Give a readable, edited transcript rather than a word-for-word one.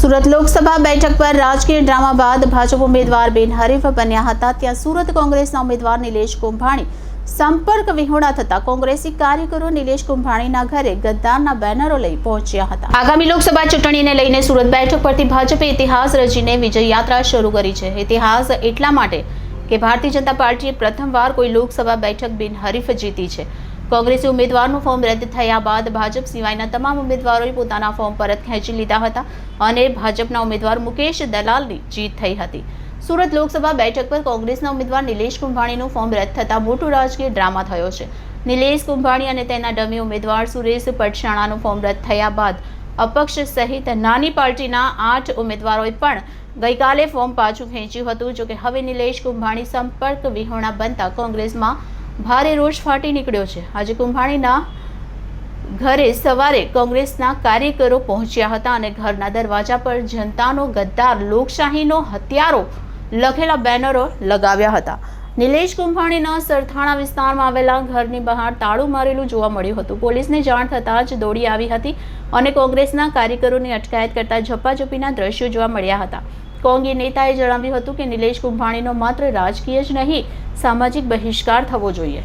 સુરત લોકસભા બેઠક પર રાજકીય ડ્રામા બાદ ભાજપ ઉમેદવાર બિનહરીફ બન્યા હતા। ત્યાં સુરત કોંગ્રેસના ઉમેદવાર નિલેશ કુંભાણી સંપર્ક વિહોણા થતા કોંગ્રેસી કાર્યકરો નિલેશ કુંભાણીના ઘરે ગદ્દારના બેનરો લઈ પહોંચ્યા હતા। આગામી લોકસભા ચૂંટણીને લઈને સુરત બેઠક પરથી ભાજપે ઇતિહાસ રચીને વિજય યાત્રા શરૂ કરી છે। ઇતિહાસ એટલા માટે કે ભારતીય જનતા પાર્ટીએ પ્રથમવાર કોઈ લોકસભા બેઠક બિનહરીફ જીતી છે। કોંગ્રેસી ઉમેદવારનું ફોર્મ રદ થયા બાદ ભાજપ સિવાયના તમામ ઉમેદવારોએ પોતાના ફોર્મ પરત ખેંચી લીધા હતા અને ભાજપના ઉમેદવાર મુકેશ દલાલની જીત થઈ હતી। સુરત લોકસભા બેઠક પર કોંગ્રેસના ઉમેદવાર નિલેશ કુંભાણીનું ફોર્મ રદ થતાં મોટો રાજકીય ડ્રામા થયો છે। નિલેશ કુંભાણી અને તેના ડમી ઉમેદવાર સુરેશ પટસાણાનું ફોર્મ રદ થયા બાદ અપક્ષ સહિત નાની પાર્ટીના 8 ઉમેદવારોએ પણ ગઈકાલે ફોર્મ પાછું ખેંચ્યું હતું। જોકે હવે નિલેશ કુંભાણી સંપર્ક વિહોણા બનતા કોંગ્રેસમાં ભારે રોષ ફાટી નીકળ્યો છે। આજે કુંભાણીના ઘરે સવારે કોંગ્રેસના કાર્યકરો પહોંચ્યા હતા અને ઘરના દરવાજા પર જનતાનો ગદ્દાર લોકશાહીનો હત્યારો લખેલા બેનરો લગાવ્યા હતા। નિલેશ કુંભાણીના સરથાણા વિસ્તારમાં આવેલા ઘરની બહાર તાળું મારેલું જોવા મળ્યું હતું। પોલીસને જાણ થતાં જ દોડી આવી હતી અને કોંગ્રેસના કાર્યકરોની અટકાયત કરતા ઝપાઝપીના દ્રશ્યો જોવા મળ્યા હતા। કોંગી નેતાએ જણાવ્યું હતું કે નિલેશ કુંભાણીનો માત્ર રાજકીય જ નહીં સામાજિક બહિષ્કાર થવો જોઈએ।